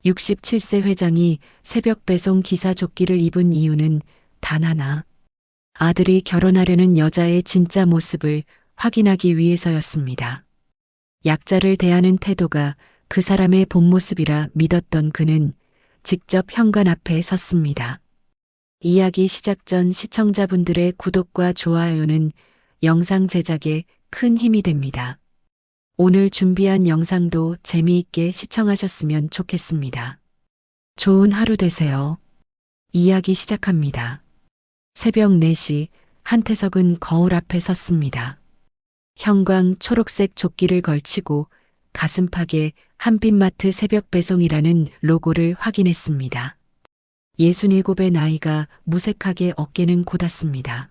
67세 회장이 새벽 배송 기사 조끼를 입은 이유는 단 하나. 아들이 결혼하려는 여자의 진짜 모습을 확인하기 위해서였습니다. 약자를 대하는 태도가 그 사람의 본 모습이라 믿었던 그는 직접 현관 앞에 섰습니다. 이야기 시작 전 시청자분들의 구독과 좋아요는 영상 제작에 큰 힘이 됩니다. 오늘 준비한 영상도 재미있게 시청하셨으면 좋겠습니다. 좋은 하루 되세요. 이야기 시작합니다. 새벽 4시 한태석은 거울 앞에 섰습니다. 형광 초록색 조끼를 걸치고 가슴팍에 한빛마트 새벽 배송이라는 로고를 확인했습니다. 67의 나이가 무색하게 어깨는 곧았습니다.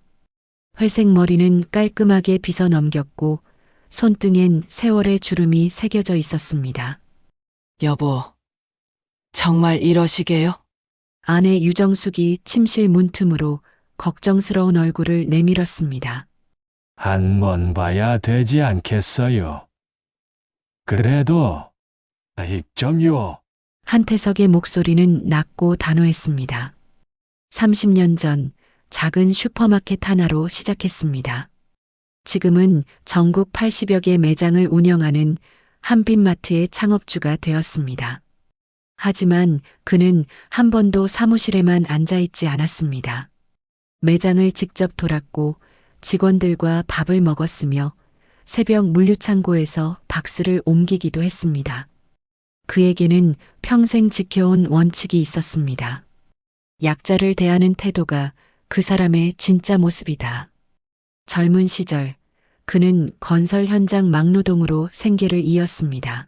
회색 머리는 깔끔하게 빗어 넘겼고 손등엔 세월의 주름이 새겨져 있었습니다. 여보, 정말 이러시게요? 아내 유정숙이 침실 문틈으로 걱정스러운 얼굴을 내밀었습니다. 한 번 봐야 되지 않겠어요? 그래도 입점요. 한태석의 목소리는 낮고 단호했습니다. 30년 전 작은 슈퍼마켓 하나로 시작했습니다. 지금은 전국 80여 개 매장을 운영하는 한빛마트의 창업주가 되었습니다. 하지만 그는 한 번도 사무실에만 앉아있지 않았습니다. 매장을 직접 돌았고 직원들과 밥을 먹었으며 새벽 물류창고에서 박스를 옮기기도 했습니다. 그에게는 평생 지켜온 원칙이 있었습니다. 약자를 대하는 태도가 그 사람의 진짜 모습이다. 젊은 시절 그는 건설 현장 막노동으로 생계를 이었습니다.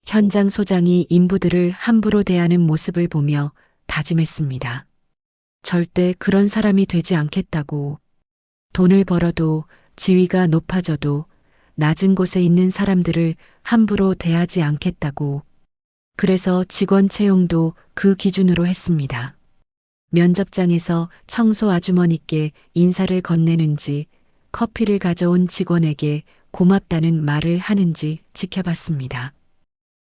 현장 소장이 인부들을 함부로 대하는 모습을 보며 다짐했습니다. 절대 그런 사람이 되지 않겠다고. 돈을 벌어도 지위가 높아져도 낮은 곳에 있는 사람들을 함부로 대하지 않겠다고. 그래서 직원 채용도 그 기준으로 했습니다. 면접장에서 청소 아주머니께 인사를 건네는지 커피를 가져온 직원에게 고맙다는 말을 하는지 지켜봤습니다.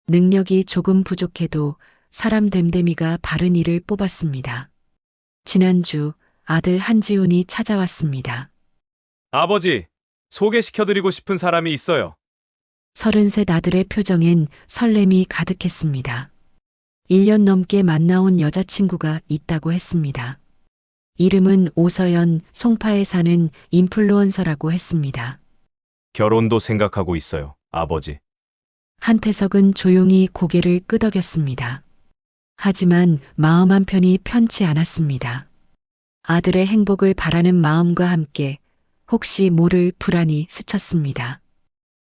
능력이 조금 부족해도 사람 됨됨이가 바른 일을 뽑았습니다. 지난주 아들 한지훈이 찾아왔습니다. 아버지, 소개시켜드리고 싶은 사람이 있어요. 33 아들의 표정엔 설렘이 가득했습니다. 1년 넘게 만나온 여자친구가 있다고 했습니다. 이름은 오서연, 송파에 사는 인플루언서라고 했습니다. 결혼도 생각하고 있어요, 아버지. 한태석은 조용히 고개를 끄덕였습니다. 하지만 마음 한편이 편치 않았습니다. 아들의 행복을 바라는 마음과 함께 혹시 모를 불안이 스쳤습니다.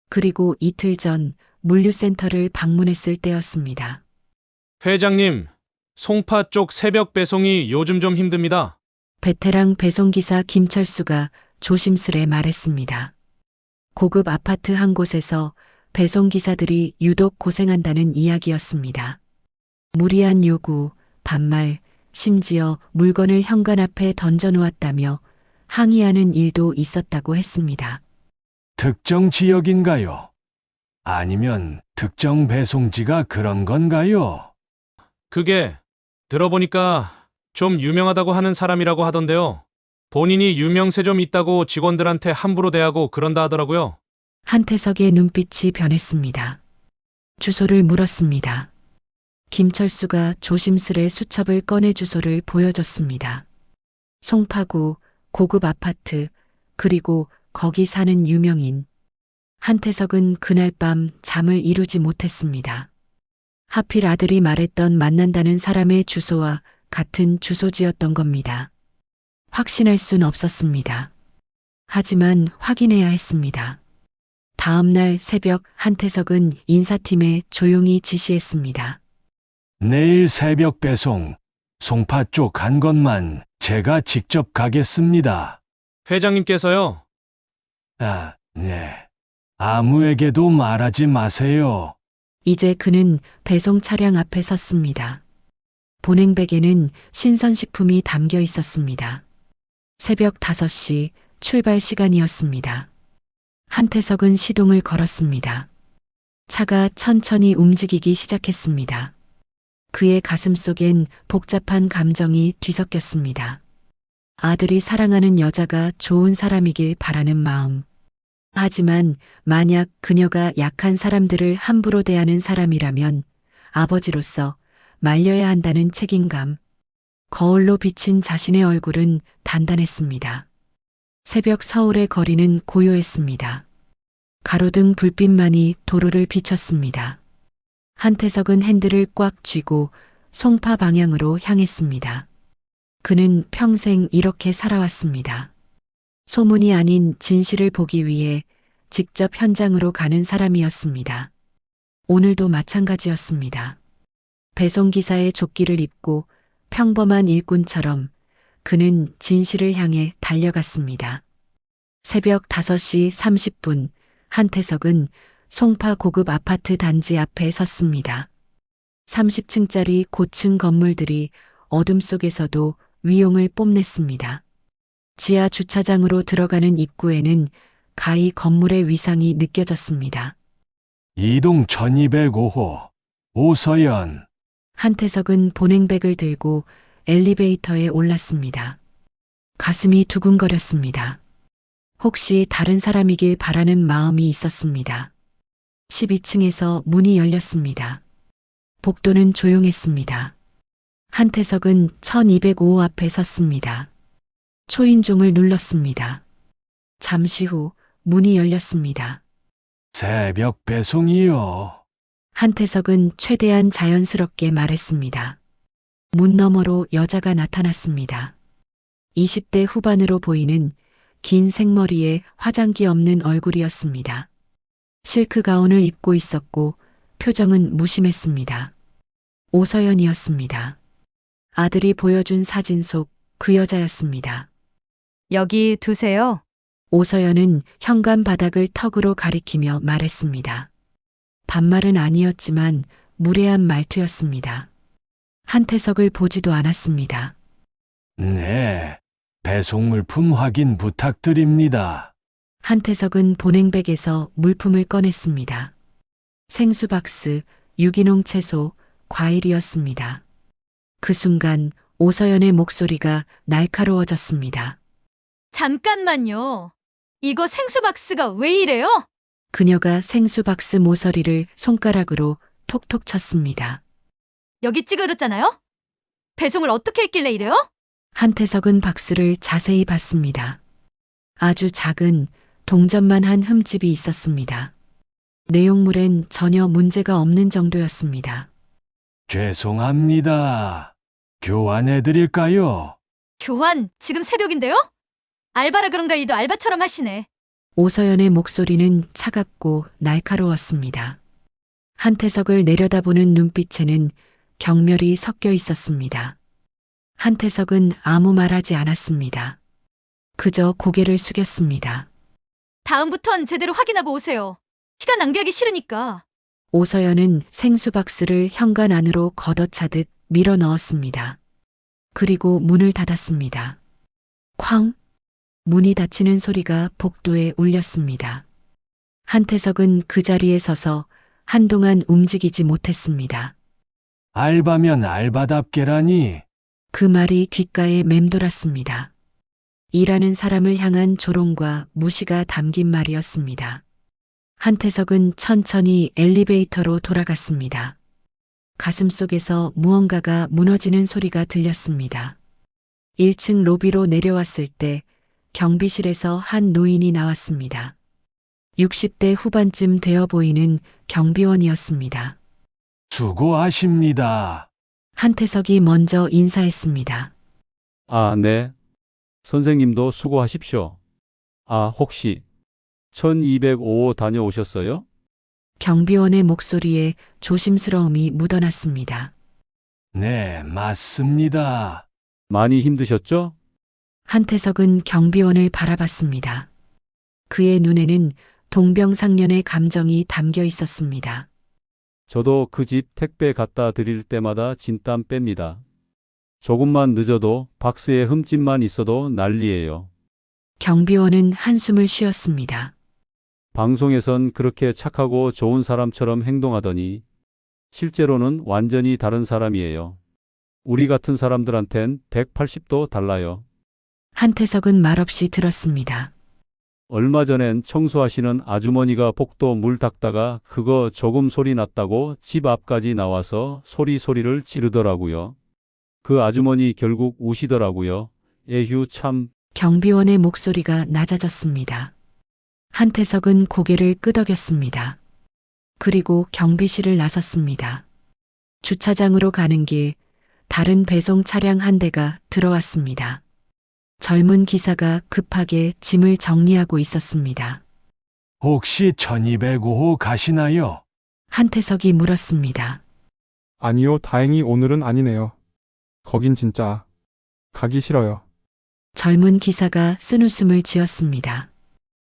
그리고 이틀 전 물류센터를 방문했을 때였습니다. 회장님, 송파 쪽 새벽 배송이 요즘 좀 힘듭니다. 베테랑 배송기사 김철수가 조심스레 말했습니다. 고급 아파트 한 곳에서 배송기사들이 유독 고생한다는 이야기였습니다. 무리한 요구, 반말, 심지어 물건을 현관 앞에 던져놓았다며 항의하는 일도 있었다고 했습니다. 특정 지역인가요? 아니면 특정 배송지가 그런 건가요? 그게 들어보니까 좀 유명하다고 하는 사람이라고 하던데요. 본인이 유명세 좀 있다고 직원들한테 함부로 대하고 그런다 하더라고요. 한태석의 눈빛이 변했습니다. 주소를 물었습니다. 김철수가 조심스레 수첩을 꺼내 주소를 보여줬습니다. 송파구 고급 아파트, 그리고 거기 사는 유명인. 한태석은 그날 밤 잠을 이루지 못했습니다. 하필 아들이 말했던 만난다는 사람의 주소와 같은 주소지였던 겁니다. 확신할 순 없었습니다. 하지만 확인해야 했습니다. 다음 날 새벽 한태석은 인사팀에 조용히 지시했습니다. 내일 새벽 배송, 송파 쪽 한 것만 제가 직접 가겠습니다. 회장님께서요. 네. 아무에게도 말하지 마세요. 이제 그는 배송 차량 앞에 섰습니다. 보냉백에는 신선식품이 담겨 있었습니다. 새벽 5시 출발 시간이었습니다. 한태석은 시동을 걸었습니다. 차가 천천히 움직이기 시작했습니다. 그의 가슴 속엔 복잡한 감정이 뒤섞였습니다. 아들이 사랑하는 여자가 좋은 사람이길 바라는 마음. 하지만 만약 그녀가 약한 사람들을 함부로 대하는 사람이라면 아버지로서 말려야 한다는 책임감. 거울로 비친 자신의 얼굴은 단단했습니다. 새벽 서울의 거리는 고요했습니다. 가로등 불빛만이 도로를 비췄습니다. 한태석은 핸들을 꽉 쥐고 송파 방향으로 향했습니다. 그는 평생 이렇게 살아왔습니다. 소문이 아닌 진실을 보기 위해 직접 현장으로 가는 사람이었습니다. 오늘도 마찬가지였습니다. 배송기사의 조끼를 입고 평범한 일꾼처럼 그는 진실을 향해 달려갔습니다. 새벽 5시 30분 한태석은 송파 고급 아파트 단지 앞에 섰습니다. 30층짜리 고층 건물들이 어둠 속에서도 위용을 뽐냈습니다. 지하 주차장으로 들어가는 입구에는 가히 건물의 위상이 느껴졌습니다. 이동 1205호 오서연. 한태석은 보냉백을 들고 엘리베이터에 올랐습니다. 가슴이 두근거렸습니다. 혹시 다른 사람이길 바라는 마음이 있었습니다. 12층에서 문이 열렸습니다. 복도는 조용했습니다. 한태석은 1205 앞에 섰습니다. 초인종을 눌렀습니다. 잠시 후 문이 열렸습니다. 새벽 배송이요. 한태석은 최대한 자연스럽게 말했습니다. 문 너머로 여자가 나타났습니다. 20대 후반으로 보이는 긴 생머리에 화장기 없는 얼굴이었습니다. 실크 가운을 입고 있었고 표정은 무심했습니다. 오서연이었습니다. 아들이 보여준 사진 속 그 여자였습니다. 여기 두세요. 오서연은 현관 바닥을 턱으로 가리키며 말했습니다. 반말은 아니었지만 무례한 말투였습니다. 한태석을 보지도 않았습니다. 네. 배송 물품 확인 부탁드립니다. 한태석은 보냉백에서 물품을 꺼냈습니다. 생수 박스, 유기농 채소, 과일이었습니다. 그 순간 오서연의 목소리가 날카로워졌습니다. 잠깐만요. 이거 생수 박스가 왜 이래요? 그녀가 생수 박스 모서리를 손가락으로 톡톡 쳤습니다. 여기 찌그렸잖아요? 배송을 어떻게 했길래 이래요? 한태석은 박스를 자세히 봤습니다. 아주 작은 동전만 한 흠집이 있었습니다. 내용물엔 전혀 문제가 없는 정도였습니다. 죄송합니다. 교환해 드릴까요? 교환, 지금 새벽인데요? 알바라 그런가 이도 알바처럼 하시네. 오서연의 목소리는 차갑고 날카로웠습니다. 한태석을 내려다보는 눈빛에는 경멸이 섞여 있었습니다. 한태석은 아무 말하지 않았습니다. 그저 고개를 숙였습니다. 다음부턴 제대로 확인하고 오세요. 시간 낭비하기 싫으니까. 오서연은 생수 박스를 현관 안으로 걷어차듯 밀어 넣었습니다. 그리고 문을 닫았습니다. 쾅! 문이 닫히는 소리가 복도에 울렸습니다. 한태석은 그 자리에 서서 한동안 움직이지 못했습니다. 알바면 알바답게라니. 그 말이 귓가에 맴돌았습니다. 일하는 사람을 향한 조롱과 무시가 담긴 말이었습니다. 한태석은 천천히 엘리베이터로 돌아갔습니다. 가슴 속에서 무언가가 무너지는 소리가 들렸습니다. 1층 로비로 내려왔을 때 경비실에서 한 노인이 나왔습니다. 60대 후반쯤 되어 보이는 경비원이었습니다. 수고하십니다. 한태석이 먼저 인사했습니다. 아, 네. 선생님도 수고하십시오. 아, 혹시 1205호 다녀오셨어요? 경비원의 목소리에 조심스러움이 묻어났습니다. 네, 맞습니다. 많이 힘드셨죠? 한태석은 경비원을 바라봤습니다. 그의 눈에는 동병상련의 감정이 담겨 있었습니다. 저도 그 집 택배 갖다 드릴 때마다 진땀 뺍니다. 조금만 늦어도 박스에 흠집만 있어도 난리예요. 경비원은 한숨을 쉬었습니다. 방송에선 그렇게 착하고 좋은 사람처럼 행동하더니 실제로는 완전히 다른 사람이에요. 우리 같은 사람들한텐 180도 달라요. 한태석은 말없이 들었습니다. 얼마 전엔 청소하시는 아주머니가 복도 물 닦다가 그거 조금 소리 났다고 집 앞까지 나와서 소리를 지르더라고요. 그 아주머니 결국 우시더라고요. 에휴 참. 경비원의 목소리가 낮아졌습니다. 한태석은 고개를 끄덕였습니다. 그리고 경비실을 나섰습니다. 주차장으로 가는 길, 다른 배송 차량 한 대가 들어왔습니다. 젊은 기사가 급하게 짐을 정리하고 있었습니다. 혹시 1205호 가시나요? 한태석이 물었습니다. 아니요, 다행히 오늘은 아니네요. 거긴 진짜 가기 싫어요. 젊은 기사가 쓴웃음을 지었습니다.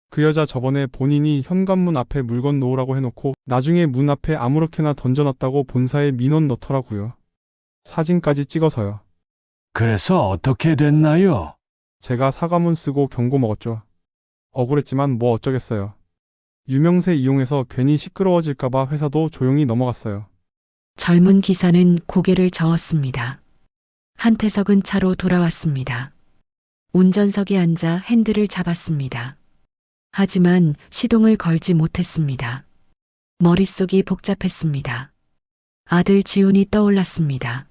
그 여자 저번에 본인이 현관문 앞에 물건 놓으라고 해놓고 나중에 문 앞에 아무렇게나 던져놨다고 본사에 민원 넣더라고요. 사진까지 찍어서요. 그래서 어떻게 됐나요? 제가 사과문 쓰고 경고 먹었죠. 억울했지만 뭐 어쩌겠어요. 유명세 이용해서 괜히 시끄러워질까봐 회사도 조용히 넘어갔어요. 젊은 기사는 고개를 저었습니다. 한태석은 차로 돌아왔습니다. 운전석에 앉아 핸들을 잡았습니다. 하지만 시동을 걸지 못했습니다. 머릿속이 복잡했습니다. 아들 지훈이 떠올랐습니다.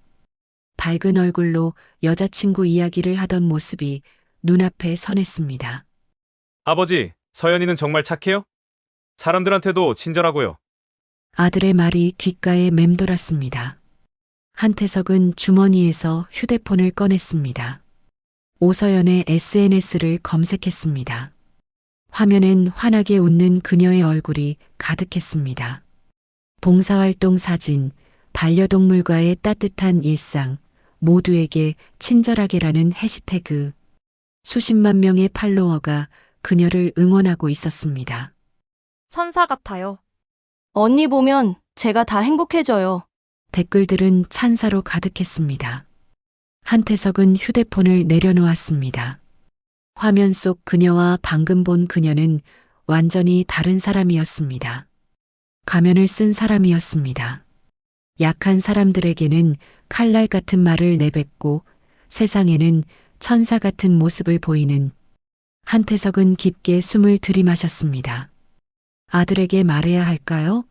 밝은 얼굴로 여자친구 이야기를 하던 모습이 눈앞에 선했습니다. 아버지, 서연이는 정말 착해요? 사람들한테도 친절하고요. 아들의 말이 귓가에 맴돌았습니다. 한태석은 주머니에서 휴대폰을 꺼냈습니다. 오서연의 SNS를 검색했습니다. 화면엔 환하게 웃는 그녀의 얼굴이 가득했습니다. 봉사활동 사진, 반려동물과의 따뜻한 일상, 모두에게 친절하게라는 해시태그. 수십만 명의 팔로워가 그녀를 응원하고 있었습니다. 천사 같아요. 언니 보면 제가 다 행복해져요. 댓글들은 찬사로 가득했습니다. 한태석은 휴대폰을 내려놓았습니다. 화면 속 그녀와 방금 본 그녀는 완전히 다른 사람이었습니다. 가면을 쓴 사람이었습니다. 약한 사람들에게는 칼날 같은 말을 내뱉고 세상에는 천사 같은 모습을 보이는. 한태석은 깊게 숨을 들이마셨습니다. 아들에게 말해야 할까요?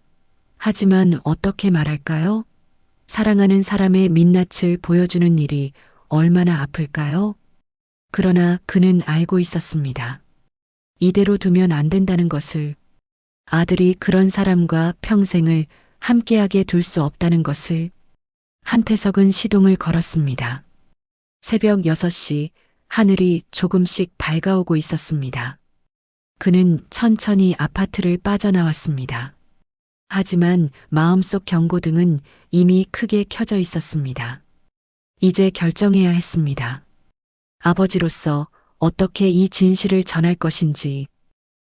하지만 어떻게 말할까요? 사랑하는 사람의 민낯을 보여주는 일이 얼마나 아플까요? 그러나 그는 알고 있었습니다. 이대로 두면 안 된다는 것을, 아들이 그런 사람과 평생을 함께하게 둘 수 없다는 것을. 한태석은 시동을 걸었습니다. 새벽 6시, 하늘이 조금씩 밝아오고 있었습니다. 그는 천천히 아파트를 빠져나왔습니다. 하지만 마음속 경고등은 이미 크게 켜져 있었습니다. 이제 결정해야 했습니다. 아버지로서 어떻게 이 진실을 전할 것인지.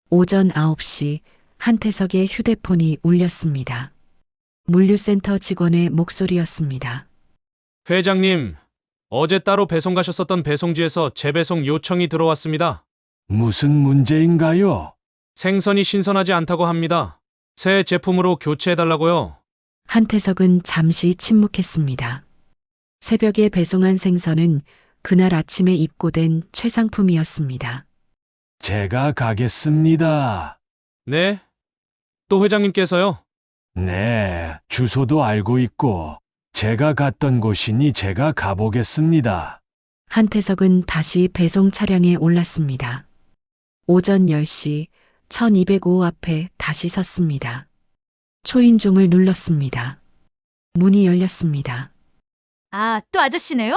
오전 9시 한태석의 휴대폰이 울렸습니다. 물류센터 직원의 목소리였습니다. 회장님, 어제 따로 배송 가셨었던 배송지에서 재배송 요청이 들어왔습니다. 무슨 문제인가요? 생선이 신선하지 않다고 합니다. 새 제품으로 교체해달라고요. 한태석은 잠시 침묵했습니다. 새벽에 배송한 생선은 그날 아침에 입고된 최상품이었습니다. 제가 가겠습니다. 네? 또 회장님께서요? 네, 주소도 알고 있고 제가 갔던 곳이니 제가 가보겠습니다. 한태석은 다시 배송 차량에 올랐습니다. 오전 10시 1205 앞에 다시 섰습니다. 초인종을 눌렀습니다. 문이 열렸습니다. 아, 또 아저씨네요?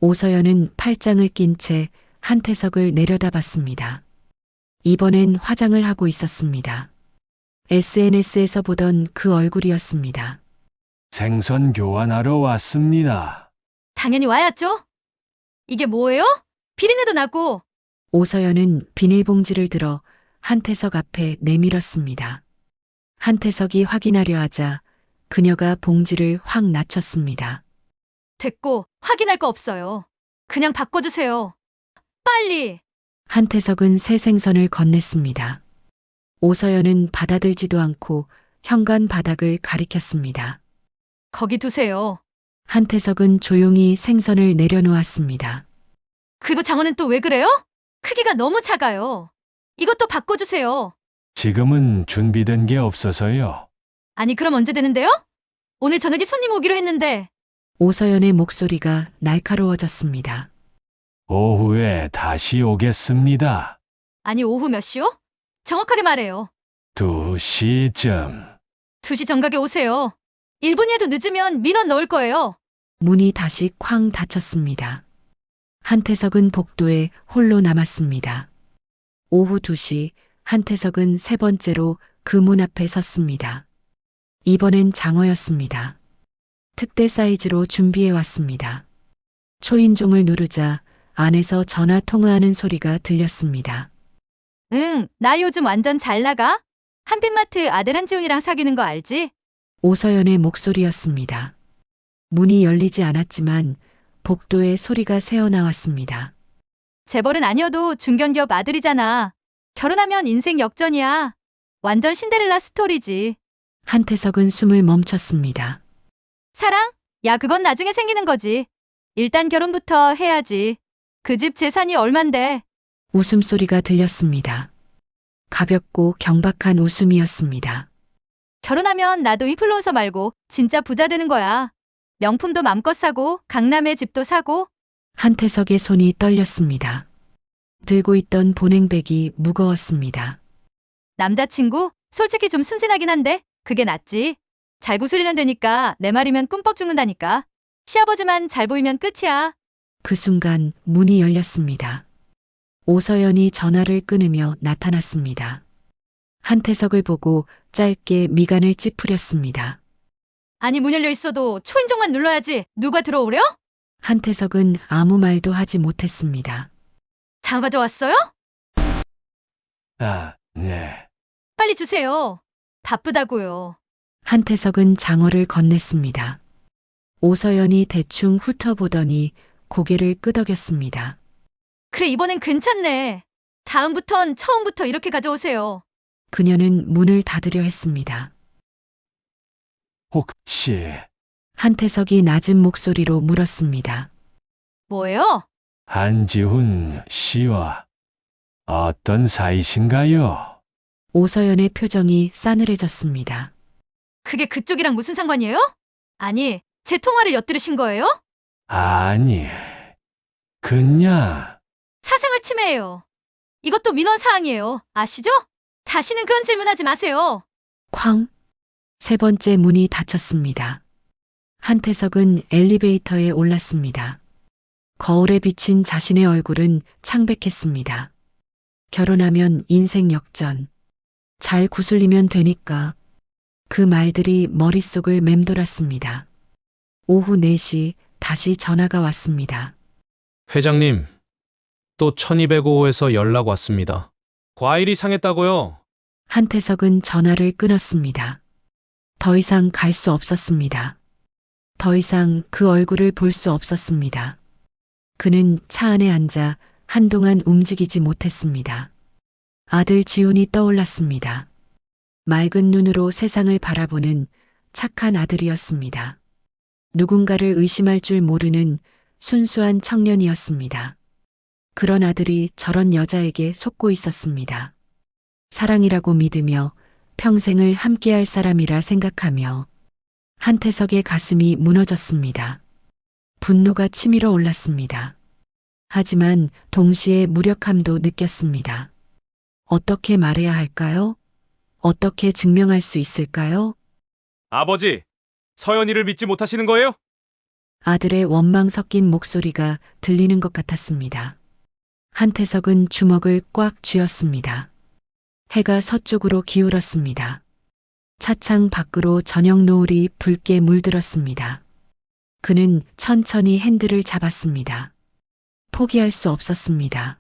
오서연은 팔짱을 낀 채 한태석을 내려다봤습니다. 이번엔 화장을 하고 있었습니다. SNS에서 보던 그 얼굴이었습니다. 생선 교환하러 왔습니다. 당연히 와야죠. 이게 뭐예요? 비린내도 나고. 오서연은 비닐봉지를 들어 한태석 앞에 내밀었습니다. 한태석이 확인하려 하자 그녀가 봉지를 확 낮췄습니다. 됐고, 확인할 거 없어요. 그냥 바꿔주세요. 빨리! 한태석은 새 생선을 건넸습니다. 오서연은 받아들지도 않고 현관 바닥을 가리켰습니다. 거기 두세요. 한태석은 조용히 생선을 내려놓았습니다. 그리고 장어는 또 왜 그래요? 크기가 너무 작아요. 이것도 바꿔주세요. 지금은 준비된 게 없어서요. 아니, 그럼 언제 되는데요? 오늘 저녁에 손님 오기로 했는데. 오서연의 목소리가 날카로워졌습니다. 오후에 다시 오겠습니다. 아니, 오후 몇 시요? 정확하게 말해요. 2시쯤. 2시 정각에 오세요. 1분이라도 늦으면 민원 넣을 거예요. 문이 다시 쾅 닫혔습니다. 한태석은 복도에 홀로 남았습니다. 오후 2시 한태석은 세 번째로 그 문 앞에 섰습니다. 이번엔 장어였습니다. 특대 사이즈로 준비해 왔습니다. 초인종을 누르자 안에서 전화 통화하는 소리가 들렸습니다. 응, 나 요즘 완전 잘 나가. 한빛마트 아들 한지훈이랑 사귀는 거 알지? 오서연의 목소리였습니다. 문이 열리지 않았지만 복도에 소리가 새어나왔습니다. 재벌은 아니어도 중견기업 아들이잖아. 결혼하면 인생 역전이야. 완전 신데렐라 스토리지. 한태석은 숨을 멈췄습니다. 사랑? 야, 그건 나중에 생기는 거지. 일단 결혼부터 해야지. 그 집 재산이 얼만데. 웃음소리가 들렸습니다. 가볍고 경박한 웃음이었습니다. 결혼하면 나도 인플루언서 말고 진짜 부자 되는 거야. 명품도 맘껏 사고 강남에 집도 사고. 한태석의 손이 떨렸습니다. 들고 있던 보냉백이 무거웠습니다. 남자친구? 솔직히 좀 순진하긴 한데 그게 낫지. 잘 구슬리면 되니까 내 말이면 꿈뻑 죽는다니까. 시아버지만 잘 보이면 끝이야. 그 순간 문이 열렸습니다. 오서연이 전화를 끊으며 나타났습니다. 한태석을 보고 짧게 미간을 찌푸렸습니다. 아니, 문 열려 있어도 초인종만 눌러야지. 누가 들어오려? 한태석은 아무 말도 하지 못했습니다. 장어 가져왔어요? 아, 네. 빨리 주세요. 바쁘다고요. 한태석은 장어를 건넸습니다. 오서연이 대충 훑어보더니 고개를 끄덕였습니다. 그래, 이번엔 괜찮네. 다음부턴 처음부터 이렇게 가져오세요. 그녀는 문을 닫으려 했습니다. 혹시 한태석이 낮은 목소리로 물었습니다. 뭐예요? 한지훈 씨와 어떤 사이신가요? 오서연의 표정이 싸늘해졌습니다. 그게 그쪽이랑 무슨 상관이에요? 아니, 제 통화를 엿들으신 거예요? 아니, 그냥 사생활 침해예요. 이것도 민원 사항이에요. 아시죠? 다시는 그런 질문하지 마세요. 쾅! 세 번째 문이 닫혔습니다. 한태석은 엘리베이터에 올랐습니다. 거울에 비친 자신의 얼굴은 창백했습니다. 결혼하면 인생 역전. 잘 구슬리면 되니까. 그 말들이 머릿속을 맴돌았습니다. 오후 4시 다시 전화가 왔습니다. 회장님, 또 1205호에서 연락 왔습니다. 과일이 상했다고요? 한태석은 전화를 끊었습니다. 더 이상 갈 수 없었습니다. 더 이상 그 얼굴을 볼 수 없었습니다. 그는 차 안에 앉아 한동안 움직이지 못했습니다. 아들 지훈이 떠올랐습니다. 맑은 눈으로 세상을 바라보는 착한 아들이었습니다. 누군가를 의심할 줄 모르는 순수한 청년이었습니다. 그런 아들이 저런 여자에게 속고 있었습니다. 사랑이라고 믿으며 평생을 함께할 사람이라 생각하며 한태석의 가슴이 무너졌습니다. 분노가 치밀어 올랐습니다. 하지만 동시에 무력함도 느꼈습니다. 어떻게 말해야 할까요? 어떻게 증명할 수 있을까요? 아버지, 서연이를 믿지 못하시는 거예요? 아들의 원망 섞인 목소리가 들리는 것 같았습니다. 한태석은 주먹을 꽉 쥐었습니다. 해가 서쪽으로 기울었습니다. 차창 밖으로 저녁 노을이 붉게 물들었습니다. 그는 천천히 핸들을 잡았습니다. 포기할 수 없었습니다.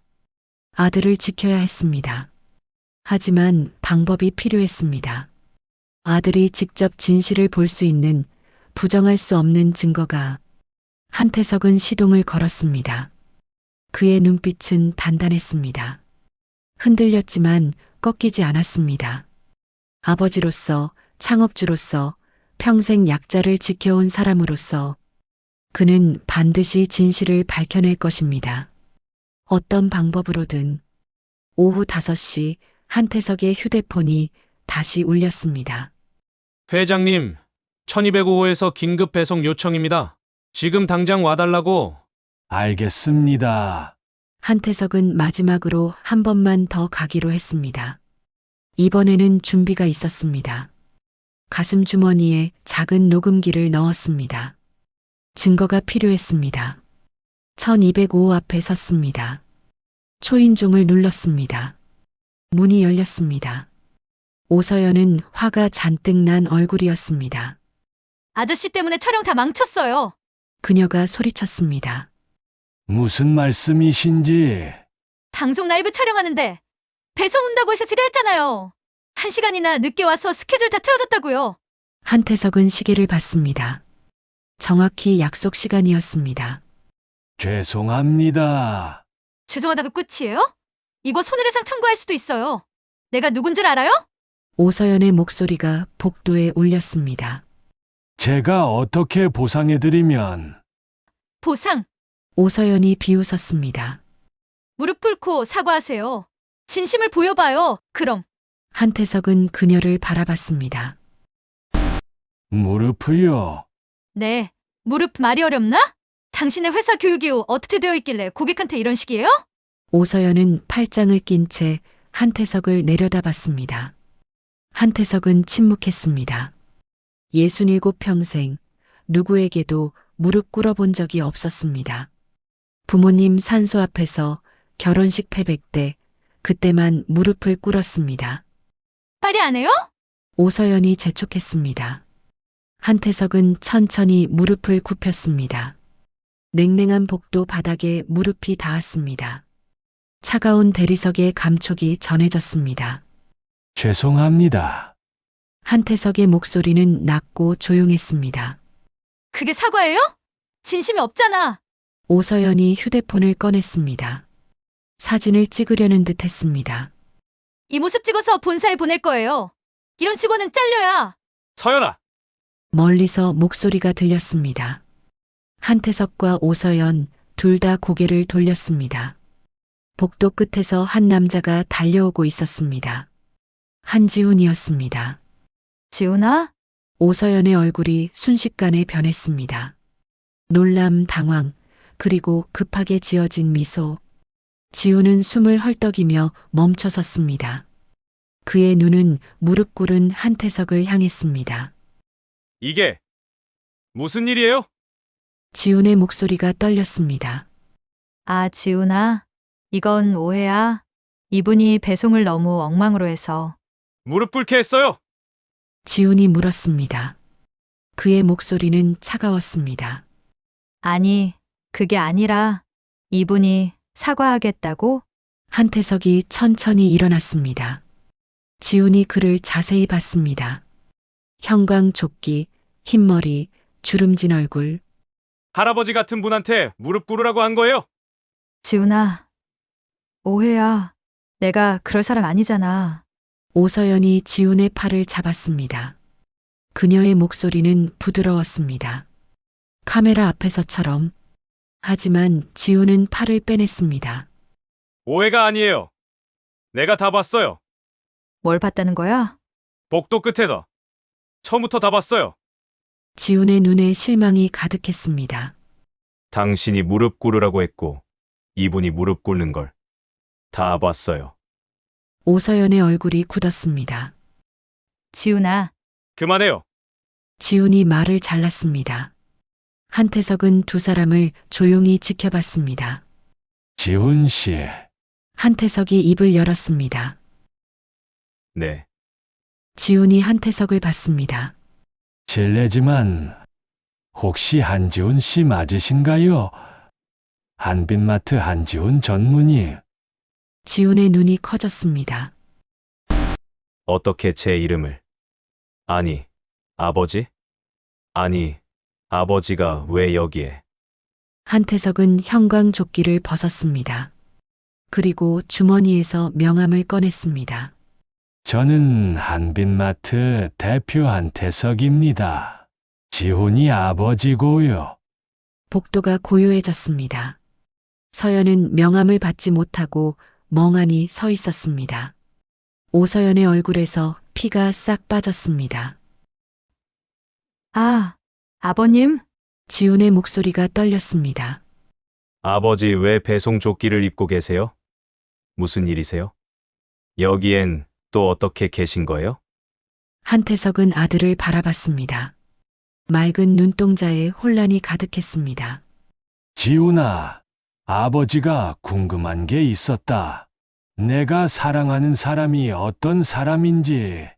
아들을 지켜야 했습니다. 하지만 방법이 필요했습니다. 아들이 직접 진실을 볼 수 있는 부정할 수 없는 증거가. 한태석은 시동을 걸었습니다. 그의 눈빛은 단단했습니다. 흔들렸지만 꺾이지 않았습니다. 아버지로서, 창업주로서, 평생 약자를 지켜온 사람으로서 그는 반드시 진실을 밝혀낼 것입니다. 어떤 방법으로든. 오후 5시 한태석의 휴대폰이 다시 울렸습니다. 회장님, 1205호에서 긴급 배송 요청입니다. 지금 당장 와달라고. 알겠습니다. 한태석은 마지막으로 한 번만 더 가기로 했습니다. 이번에는 준비가 있었습니다. 가슴 주머니에 작은 녹음기를 넣었습니다. 증거가 필요했습니다. 1205 앞에 섰습니다. 초인종을 눌렀습니다. 문이 열렸습니다. 오서연은 화가 잔뜩 난 얼굴이었습니다. 아저씨 때문에 촬영 다 망쳤어요. 그녀가 소리쳤습니다. 무슨 말씀이신지. 방송 라이브 촬영하는데 배송 온다고 해서 지뢰했잖아요. 1시간이나 늦게 와서 스케줄 다 틀어졌다고요. 한태석은 시계를 봤습니다. 정확히 약속 시간이었습니다. 죄송합니다. 죄송하다고 끝이에요? 이거 손해배상 청구할 수도 있어요. 내가 누군 줄 알아요? 오서연의 목소리가 복도에 울렸습니다. 제가 어떻게 보상해드리면. 보상. 오서연이 비웃었습니다. 무릎 꿇고 사과하세요. 진심을 보여봐요. 그럼. 한태석은 그녀를 바라봤습니다. 무릎을요. 네. 무릎 말이 어렵나? 당신의 회사 교육이 어떻게 되어 있길래 고객한테 이런 식이에요? 오서연은 팔짱을 낀 채 한태석을 내려다봤습니다. 한태석은 침묵했습니다. 67평생 누구에게도 무릎 꿇어본 적이 없었습니다. 부모님 산소 앞에서 결혼식 패백 때 그때만 무릎을 꿇었습니다. 빨리 안 해요? 오서연이 재촉했습니다. 한태석은 천천히 무릎을 굽혔습니다. 냉랭한 복도 바닥에 무릎이 닿았습니다. 차가운 대리석의 감촉이 전해졌습니다. 죄송합니다. 한태석의 목소리는 낮고 조용했습니다. 그게 사과예요? 진심이 없잖아. 오서연이 휴대폰을 꺼냈습니다. 사진을 찍으려는 듯 했습니다. 이 모습 찍어서 본사에 보낼 거예요. 이런 직원은 잘려야. 서연아! 멀리서 목소리가 들렸습니다. 한태석과 오서연 둘 다 고개를 돌렸습니다. 복도 끝에서 한 남자가 달려오고 있었습니다. 한지훈이었습니다. 지훈아? 오서연의 얼굴이 순식간에 변했습니다. 놀람, 당황, 그리고 급하게 지어진 미소. 지훈은 숨을 헐떡이며 멈춰 섰습니다. 그의 눈은 무릎 꿇은 한태석을 향했습니다. 이게 무슨 일이에요? 지훈의 목소리가 떨렸습니다. 아, 지훈아. 이건 오해야. 이분이 배송을 너무 엉망으로 해서. 무릎 꿇게 했어요. 지훈이 물었습니다. 그의 목소리는 차가웠습니다. 아니, 그게 아니라 이분이 사과하겠다고? 한태석이 천천히 일어났습니다. 지훈이 그를 자세히 봤습니다. 형광조끼, 흰머리, 주름진 얼굴. 할아버지 같은 분한테 무릎 꿇으라고 한 거예요? 지훈아. 오해야. 내가 그럴 사람 아니잖아. 오서연이 지훈의 팔을 잡았습니다. 그녀의 목소리는 부드러웠습니다. 카메라 앞에서처럼. 하지만 지훈은 팔을 빼냈습니다. 오해가 아니에요. 내가 다 봤어요. 뭘 봤다는 거야? 복도 끝에서. 처음부터 다 봤어요. 지훈의 눈에 실망이 가득했습니다. 당신이 무릎 꿇으라고 했고 이분이 무릎 꿇는 걸 다 봤어요. 오서연의 얼굴이 굳었습니다. 지훈아. 그만해요. 지훈이 말을 잘랐습니다. 한태석은 두 사람을 조용히 지켜봤습니다. 지훈 씨. 한태석이 입을 열었습니다. 네. 지훈이 한태석을 봤습니다. 실례지만 혹시 한지훈 씨 맞으신가요? 한빛마트 한지훈 전문의. 지훈의 눈이 커졌습니다. 어떻게 제 이름을? 아니, 아버지? 아니, 아버지가 왜 여기에? 한태석은 형광조끼를 벗었습니다. 그리고 주머니에서 명함을 꺼냈습니다. 저는 한빛마트 대표 한태석입니다. 지훈이 아버지고요. 복도가 고요해졌습니다. 서연은 명함을 받지 못하고 멍하니 서 있었습니다. 오서연의 얼굴에서 피가 싹 빠졌습니다. 아, 아버님? 지훈의 목소리가 떨렸습니다. 아버지 왜 배송 조끼를 입고 계세요? 무슨 일이세요? 여기엔 또 어떻게 계신 거예요? 한태석은 아들을 바라봤습니다. 맑은 눈동자에 혼란이 가득했습니다. 지훈아, 아버지가 궁금한 게 있었다. 내가 사랑하는 사람이 어떤 사람인지,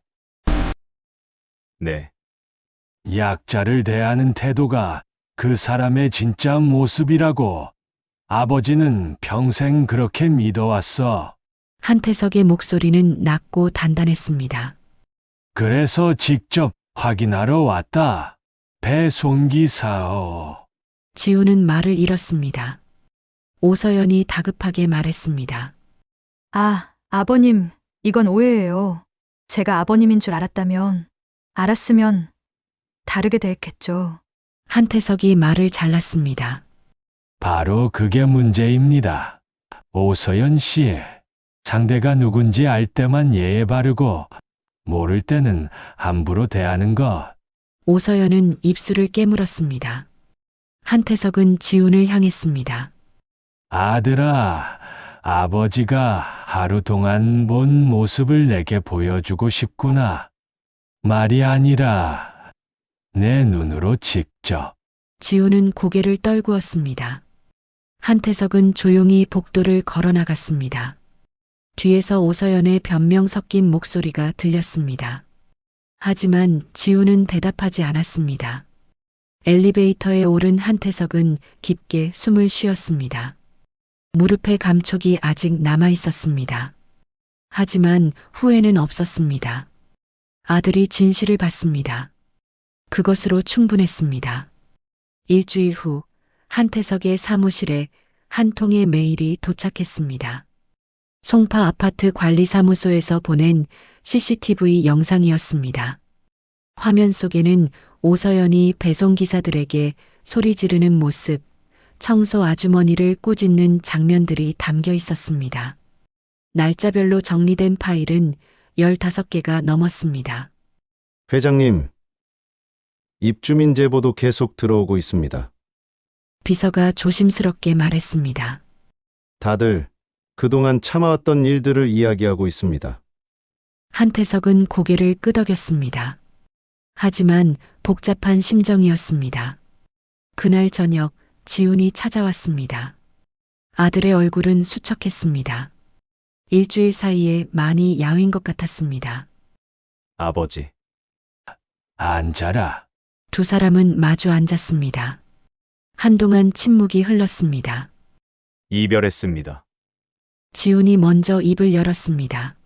네. 약자를 대하는 태도가 그 사람의 진짜 모습이라고. 아버지는 평생 그렇게 믿어왔어. 한태석의 목소리는 낮고 단단했습니다. 그래서 직접 확인하러 왔다. 배송기사오. 지훈은 말을 잃었습니다. 오서연이 다급하게 말했습니다. 아, 아버님, 이건 오해예요. 제가 아버님인 줄 알았으면 다르게 대했겠죠. 한태석이 말을 잘랐습니다. 바로 그게 문제입니다. 오서연 씨, 상대가 누군지 알 때만 예의 바르고 모를 때는 함부로 대하는 것. 오서연은 입술을 깨물었습니다. 한태석은 지훈을 향했습니다. 아들아, 아버지가 하루 동안 본 모습을 내게 보여주고 싶구나. 말이 아니라 내 눈으로 직접. 지훈은 고개를 떨구었습니다. 한태석은 조용히 복도를 걸어 나갔습니다. 뒤에서 오서연의 변명 섞인 목소리가 들렸습니다. 하지만 지훈은 대답하지 않았습니다. 엘리베이터에 오른 한태석은 깊게 숨을 쉬었습니다. 무릎에 감촉이 아직 남아 있었습니다. 하지만 후회는 없었습니다. 아들이 진실을 봤습니다. 그것으로 충분했습니다. 일주일 후 한태석의 사무실에 한 통의 메일이 도착했습니다. 송파 아파트 관리사무소에서 보낸 CCTV 영상이었습니다. 화면 속에는 오서연이 배송기사들에게 소리 지르는 모습, 청소 아주머니를 꾸짖는 장면들이 담겨 있었습니다. 날짜별로 정리된 파일은 15개가 넘었습니다. 회장님, 입주민 제보도 계속 들어오고 있습니다. 비서가 조심스럽게 말했습니다. 다들 그동안 참아왔던 일들을 이야기하고 있습니다. 한태석은 고개를 끄덕였습니다. 하지만 복잡한 심정이었습니다. 그날 저녁 지훈이 찾아왔습니다. 아들의 얼굴은 수척했습니다. 일주일 사이에 많이 야윈 것 같았습니다. 아버지, 앉아라. 두 사람은 마주 앉았습니다. 한동안 침묵이 흘렀습니다. 이별했습니다. 지훈이 먼저 입을 열었습니다.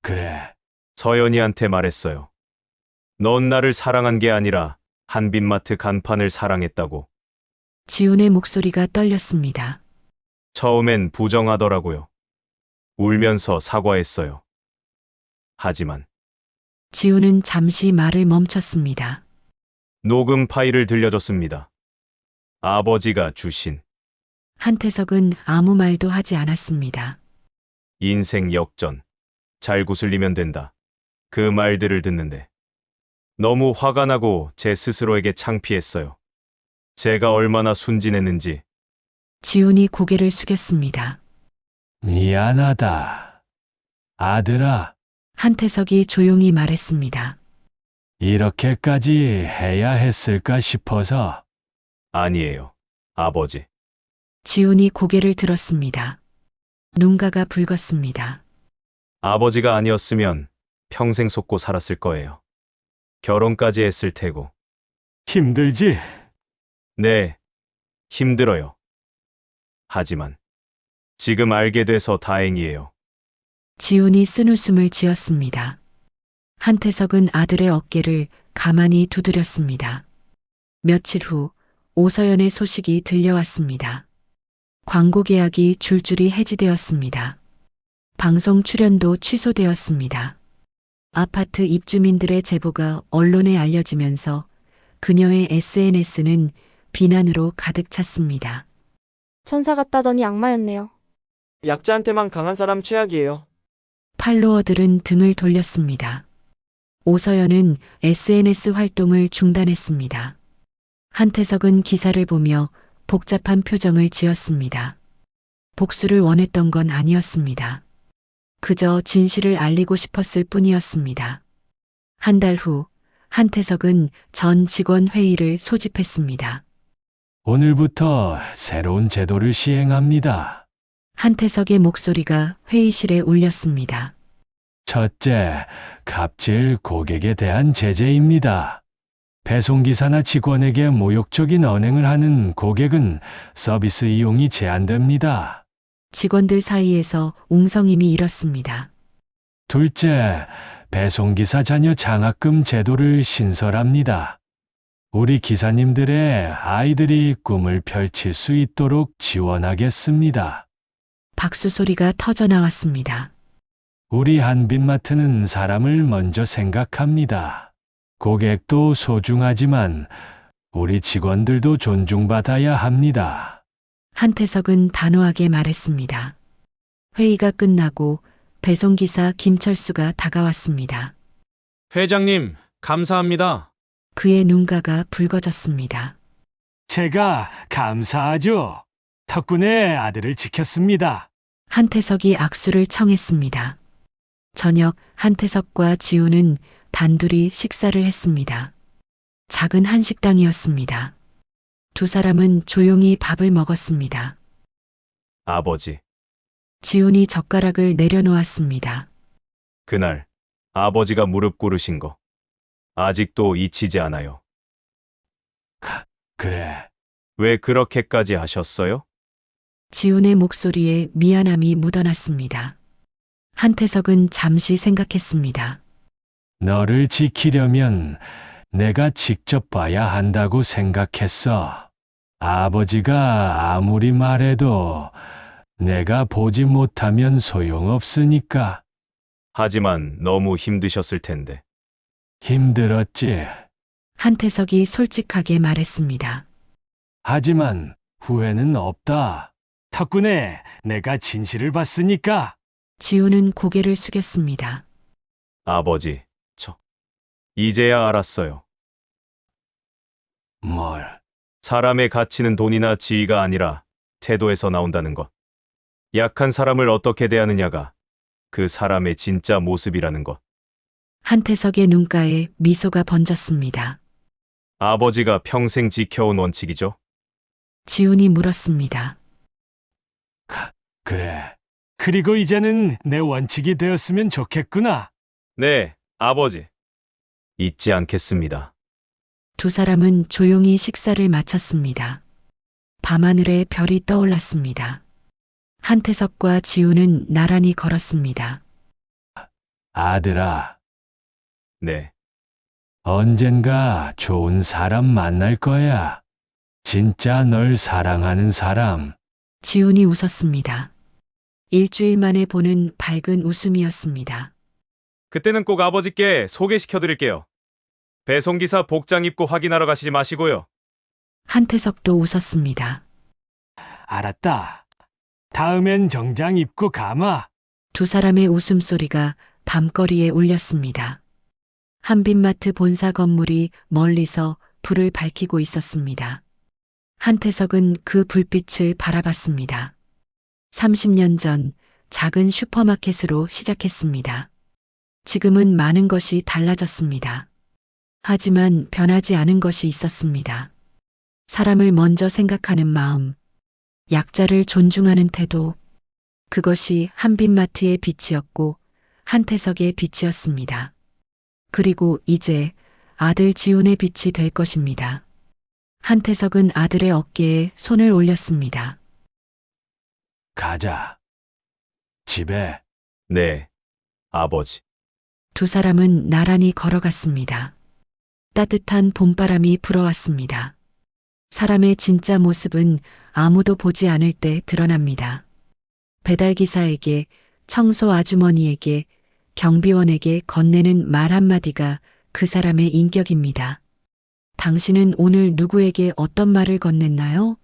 그래. 서연이한테 말했어요. 넌 나를 사랑한 게 아니라 한빛마트 간판을 사랑했다고. 지훈의 목소리가 떨렸습니다. 처음엔 부정하더라고요. 울면서 사과했어요. 하지만 지훈은 잠시 말을 멈췄습니다. 녹음 파일을 들려줬습니다. 아버지가 주신 한태석은 아무 말도 하지 않았습니다. 인생 역전. 잘 구슬리면 된다. 그 말들을 듣는데 너무 화가 나고 제 스스로에게 창피했어요. 제가 얼마나 순진했는지. 지훈이 고개를 숙였습니다. 미안하다. 아들아, 한태석이 조용히 말했습니다. 이렇게까지 해야 했을까 싶어서. 아니에요, 아버지. 지훈이 고개를 들었습니다. 눈가가 붉었습니다. 아버지가 아니었으면 평생 속고 살았을 거예요. 결혼까지 했을 테고. 힘들지? 네, 힘들어요. 하지만 지금 알게 돼서 다행이에요. 지훈이 쓴웃음을 지었습니다. 한태석은 아들의 어깨를 가만히 두드렸습니다. 며칠 후 오서연의 소식이 들려왔습니다. 광고 계약이 줄줄이 해지되었습니다. 방송 출연도 취소되었습니다. 아파트 입주민들의 제보가 언론에 알려지면서 그녀의 SNS는 비난으로 가득 찼습니다. 천사 같다더니 악마였네요. 약자한테만 강한 사람 최악이에요. 팔로워들은 등을 돌렸습니다. 오서연은 SNS 활동을 중단했습니다. 한태석은 기사를 보며 복잡한 표정을 지었습니다. 복수를 원했던 건 아니었습니다. 그저 진실을 알리고 싶었을 뿐이었습니다. 한 달 후, 한태석은 전 직원 회의를 소집했습니다. 오늘부터 새로운 제도를 시행합니다. 한태석의 목소리가 회의실에 울렸습니다. 첫째, 갑질 고객에 대한 제재입니다. 배송기사나 직원에게 모욕적인 언행을 하는 고객은 서비스 이용이 제한됩니다. 직원들 사이에서 웅성임이 일었습니다. 둘째, 배송기사 자녀 장학금 제도를 신설합니다. 우리 기사님들의 아이들이 꿈을 펼칠 수 있도록 지원하겠습니다. 박수 소리가 터져 나왔습니다. 우리 한빛마트는 사람을 먼저 생각합니다. 고객도 소중하지만 우리 직원들도 존중받아야 합니다. 한태석은 단호하게 말했습니다. 회의가 끝나고 배송기사 김철수가 다가왔습니다. 회장님, 감사합니다. 그의 눈가가 붉어졌습니다. 제가 감사하죠. 덕분에 아들을 지켰습니다. 한태석이 악수를 청했습니다. 저녁 한태석과 지우는 단둘이 식사를 했습니다. 작은 한식당이었습니다. 두 사람은 조용히 밥을 먹었습니다. 아버지, 지훈이 젓가락을 내려놓았습니다. 그날 아버지가 무릎 꿇으신 거 아직도 잊히지 않아요. 그래, 왜 그렇게까지 하셨어요? 지훈의 목소리에 미안함이 묻어났습니다. 한태석은 잠시 생각했습니다. 너를 지키려면 내가 직접 봐야 한다고 생각했어. 아버지가 아무리 말해도 내가 보지 못하면 소용없으니까. 하지만 너무 힘드셨을 텐데. 힘들었지. 한태석이 솔직하게 말했습니다. 하지만 후회는 없다. 덕분에 내가 진실을 봤으니까. 지훈은 고개를 숙였습니다. 아버지, 이제야 알았어요. 뭘? 사람의 가치는 돈이나 지위가 아니라 태도에서 나온다는 것. 약한 사람을 어떻게 대하느냐가 그 사람의 진짜 모습이라는 것. 한태석의 눈가에 미소가 번졌습니다. 아버지가 평생 지켜온 원칙이죠. 지훈이 물었습니다. 그래. 그리고 이제는 내 원칙이 되었으면 좋겠구나. 네, 아버지. 잊지 않겠습니다. 두 사람은 조용히 식사를 마쳤습니다. 밤하늘에 별이 떠올랐습니다. 한태석과 지훈은 나란히 걸었습니다. 아들아, 네, 언젠가 좋은 사람 만날 거야. 진짜 널 사랑하는 사람. 지훈이 웃었습니다. 일주일 만에 보는 밝은 웃음이었습니다. 그때는 꼭 아버지께 소개시켜 드릴게요. 배송기사 복장 입고 확인하러 가시지 마시고요. 한태석도 웃었습니다. 알았다. 다음엔 정장 입고 가마. 두 사람의 웃음소리가 밤거리에 울렸습니다. 한빛마트 본사 건물이 멀리서 불을 밝히고 있었습니다. 한태석은 그 불빛을 바라봤습니다. 30년 전 작은 슈퍼마켓으로 시작했습니다. 지금은 많은 것이 달라졌습니다. 하지만 변하지 않은 것이 있었습니다. 사람을 먼저 생각하는 마음, 약자를 존중하는 태도, 그것이 한빛마트의 빛이었고 한태석의 빛이었습니다. 그리고 이제 아들 지훈의 빛이 될 것입니다. 한태석은 아들의 어깨에 손을 올렸습니다. 가자. 집에. 네, 아버지. 두 사람은 나란히 걸어갔습니다. 따뜻한 봄바람이 불어왔습니다. 사람의 진짜 모습은 아무도 보지 않을 때 드러납니다. 배달기사에게 청소 아주머니에게, 경비원에게 건네는 말 한마디가 그 사람의 인격입니다. 당신은 오늘 누구에게 어떤 말을 건넸나요?